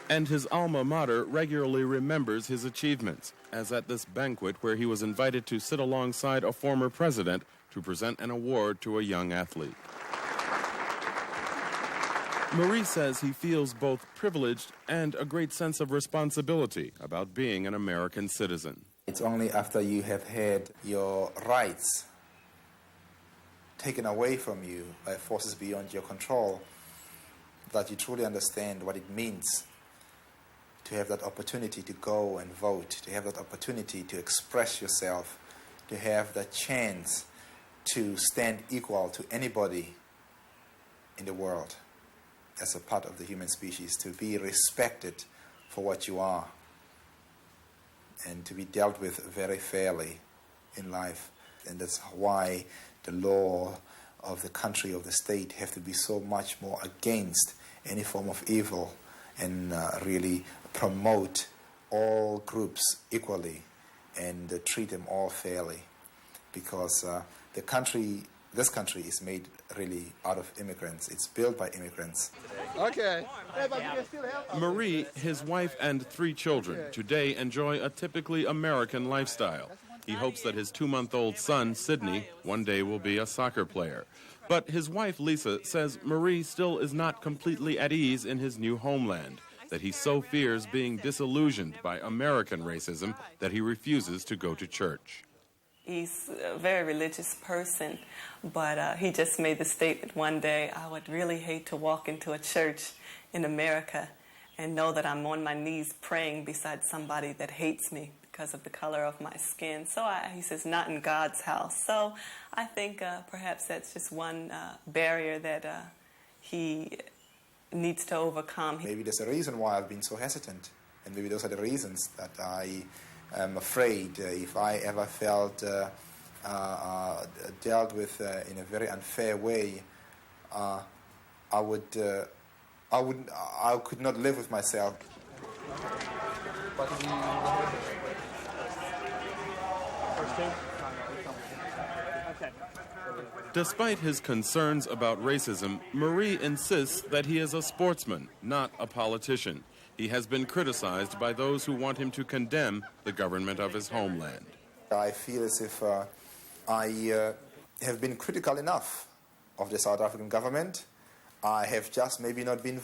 And his alma mater regularly remembers his achievements, as at this banquet where he was invited to sit alongside a former president to present an award to a young athlete. Marie says he feels both privileged and a great sense of responsibility about being an American citizen. It's only after you have had your rights taken away from you by forces beyond your control that you truly understand what it means to have that opportunity to go and vote, to have that opportunity to express yourself, to have that chance to stand equal to anybody in the world as a part of the human species, to be respected for what you are and to be dealt with very fairly in life. And that's why the law of the country, of the state, have to be so much more against any form of evil and really promote all groups equally and treat them all fairly, because this country is made really out of immigrants. It's built by immigrants. Okay. Marie, his wife, and 3 children today enjoy a typically American lifestyle. He hopes that his 2-month-old son, Sydney, one day will be a soccer player. But his wife, Lisa, says Marie still is not completely at ease in his new homeland, that he so fears being disillusioned by American racism that he refuses to go to church. He's a very religious person, but he just made the statement one day, I would really hate to walk into a church in America and know that I'm on my knees praying beside somebody that hates me because of the color of my skin. So he says, not in God's house. So I think perhaps that's just one barrier that he needs to overcome. Maybe there's a reason why I've been so hesitant, and maybe those are the reasons that I'm afraid if I ever felt dealt with in a very unfair way, I could not live with myself. Despite his concerns about racism, Marie insists that he is a sportsman, not a politician. He has been criticized by those who want him to condemn the government of his homeland. I feel as if I have been critical enough of the South African government. I have just maybe not been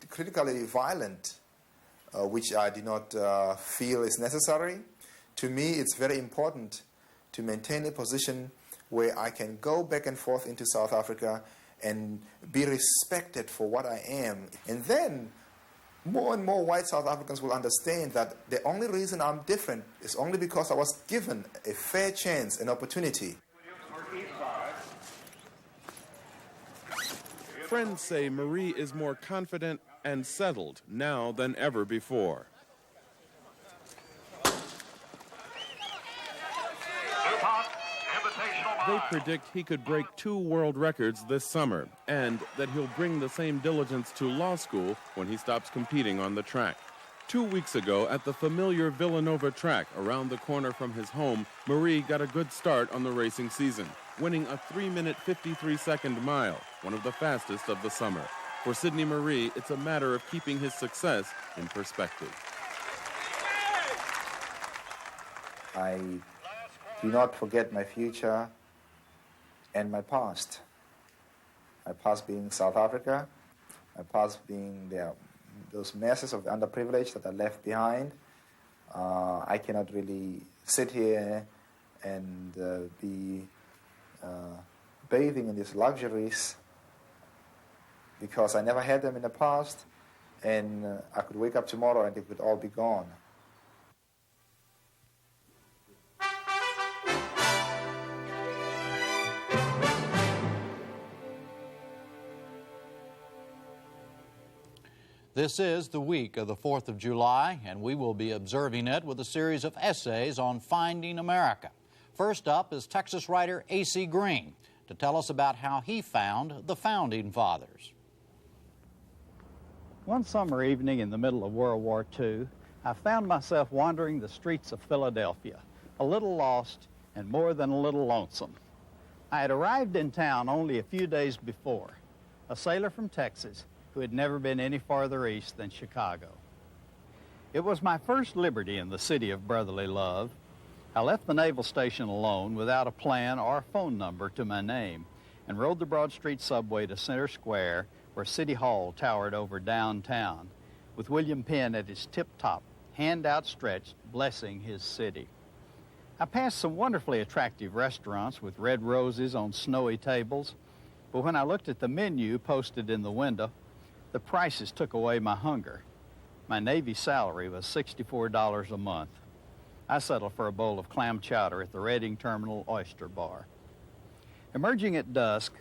critically violent, which I do not feel is necessary. To me, it's very important to maintain a position where I can go back and forth into South Africa and be respected for what I am. And then more and more white South Africans will understand that the only reason I'm different is only because I was given a fair chance, an opportunity. Friends say Marie is more confident and settled now than ever before. They predict he could break 2 world records this summer, and that he'll bring the same diligence to law school when he stops competing on the track. 2 weeks ago, at the familiar Villanova track around the corner from his home, Marie got a good start on the racing season. winning a 3-minute 53-second mile, one of the fastest of the summer. For Sidney Marie, it's a matter of keeping his success in perspective. I do not forget my future and my past. My past being South Africa, my past being those masses of the underprivileged that are left behind. I cannot really sit here and be bathing in these luxuries because I never had them in the past, and I could wake up tomorrow and it would all be gone. This is the week of the 4th of July, and we will be observing it with a series of essays on finding America. First up is Texas writer A.C. Green to tell us about how he found the Founding Fathers. One summer evening in the middle of World War II, I found myself wandering the streets of Philadelphia, a little lost and more than a little lonesome. I had arrived in town only a few days before, a sailor from Texas who had never been any farther east than Chicago. It was my first liberty in the city of brotherly love. I left the naval station alone without a plan or a phone number to my name and rode the Broad Street subway to Center Square, where City Hall towered over downtown, with William Penn at his tip-top, hand outstretched, blessing his city. I passed some wonderfully attractive restaurants with red roses on snowy tables, but when I looked at the menu posted in the window, the prices took away my hunger. My Navy salary was $64 a month. I settled for a bowl of clam chowder at the Reading Terminal Oyster Bar. Emerging at dusk,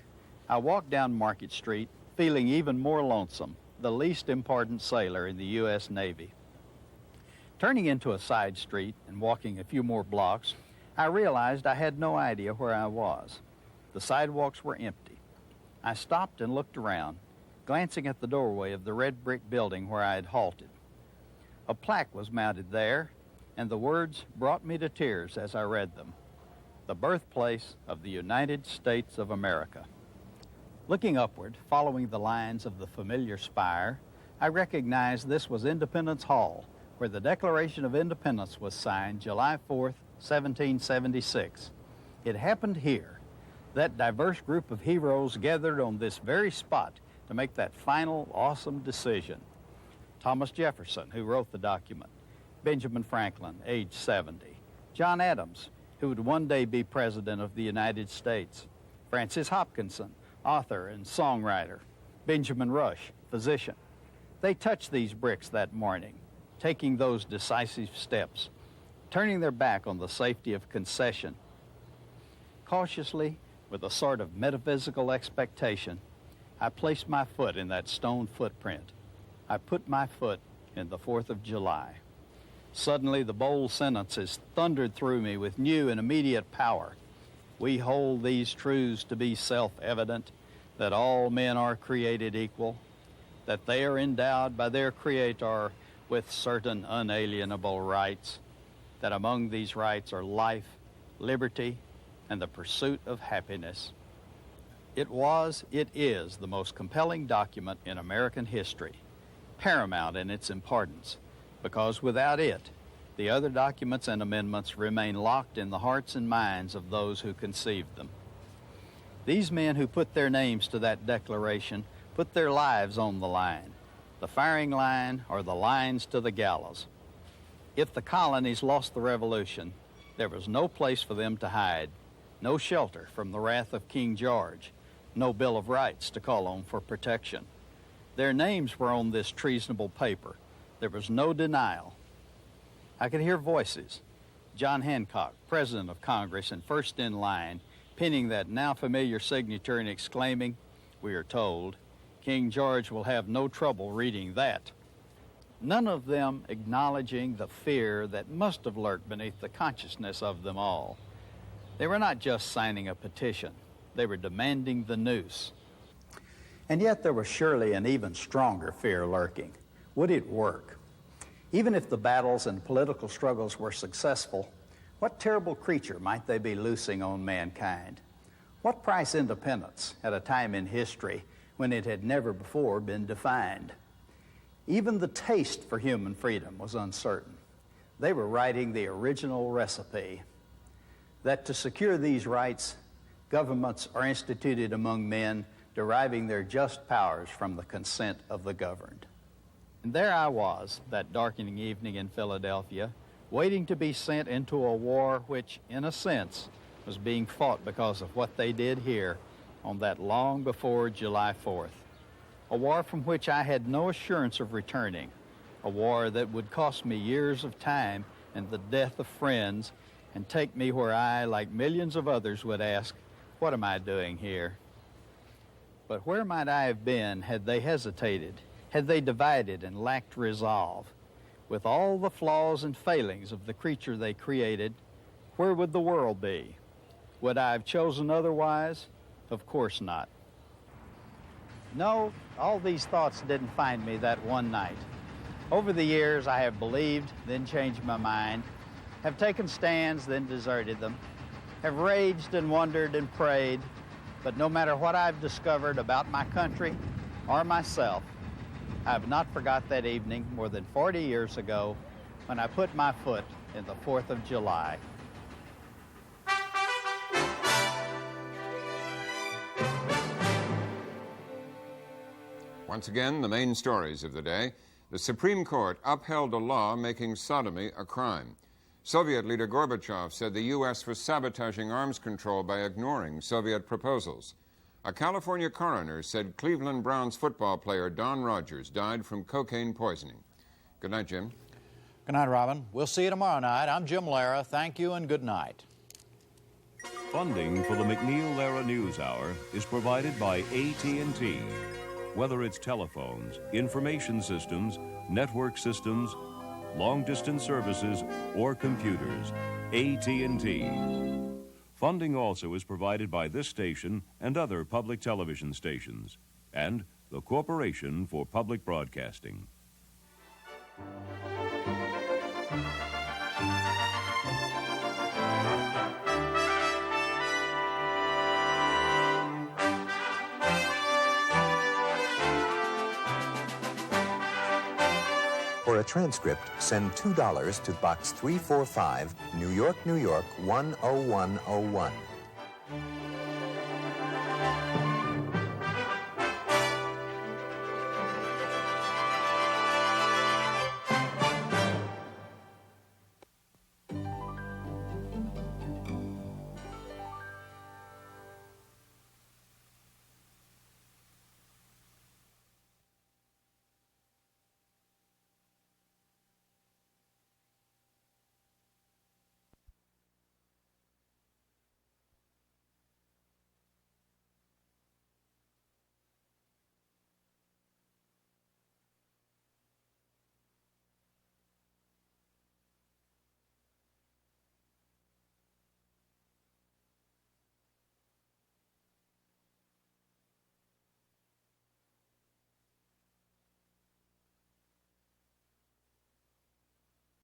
I walked down Market Street, feeling even more lonesome, the least important sailor in the U.S. Navy. Turning into a side street and walking a few more blocks, I realized I had no idea where I was. The sidewalks were empty. I stopped and looked around, glancing at the doorway of the red brick building where I had halted. A plaque was mounted there, and the words brought me to tears as I read them. The birthplace of the United States of America. Looking upward, following the lines of the familiar spire, I recognized this was Independence Hall, where the Declaration of Independence was signed July 4th, 1776. It happened here. That diverse group of heroes gathered on this very spot to make that final awesome decision. Thomas Jefferson, who wrote the document, Benjamin Franklin, age 70, John Adams, who would one day be President of the United States, Francis Hopkinson, author and songwriter, Benjamin Rush, physician. They touched these bricks that morning, taking those decisive steps, turning their back on the safety of concession. Cautiously, with a sort of metaphysical expectation, I placed my foot in that stone footprint. I put my foot in the 4th of July. Suddenly, the bold sentences thundered through me with new and immediate power. We hold these truths to be self-evident, that all men are created equal, that they are endowed by their Creator with certain unalienable rights, that among these rights are life, liberty, and the pursuit of happiness. It is the most compelling document in American history, paramount in its importance, because without it, the other documents and amendments remain locked in the hearts and minds of those who conceived them. These men who put their names to that declaration put their lives on the line, the firing line or the lines to the gallows. If the colonies lost the Revolution, there was no place for them to hide, no shelter from the wrath of King George, no Bill of Rights to call on for protection. Their names were on this treasonable paper. There was no denial. I could hear voices. John Hancock, President of Congress and first in line, penning that now familiar signature and exclaiming, "We are told, King George will have no trouble reading that." None of them acknowledging the fear that must have lurked beneath the consciousness of them all. They were not just signing a petition. They were demanding the noose. And yet there was surely an even stronger fear lurking. Would it work? Even if the battles and political struggles were successful, what terrible creature might they be loosing on mankind? What price independence at a time in history when it had never before been defined? Even the taste for human freedom was uncertain. They were writing the original recipe, that to secure these rights, governments are instituted among men, deriving their just powers from the consent of the governed. And there I was, that darkening evening in Philadelphia, waiting to be sent into a war which, in a sense, was being fought because of what they did here on that long before July 4th. A war from which I had no assurance of returning, a war that would cost me years of time and the death of friends and take me where I, like millions of others, would ask, what am I doing here? But where might I have been had they hesitated, had they divided and lacked resolve? With all the flaws and failings of the creature they created, where would the world be? Would I have chosen otherwise? Of course not. No, all these thoughts didn't find me that one night. Over the years, I have believed, then changed my mind, have taken stands, then deserted them, have raged and wondered and prayed, but no matter what I've discovered about my country or myself, I have not forgot that evening more than 40 years ago when I put my foot in the 4th of July. Once again, the main stories of the day. The Supreme Court upheld a law making sodomy a crime. Soviet leader Gorbachev said the U.S. was sabotaging arms control by ignoring Soviet proposals. A California coroner said Cleveland Browns football player Don Rogers died from cocaine poisoning. Good night, Jim. Good night, Robin. We'll see you tomorrow night. I'm Jim Lehrer. Thank you and good night. Funding for the MacNeil-Lehrer NewsHour is provided by AT&T. Whether it's telephones, information systems, network systems, long-distance services, or computers, AT&T. Funding also is provided by this station and other public television stations, and the Corporation for Public Broadcasting. For a transcript, send $2 to Box 345, New York, New York, 10101.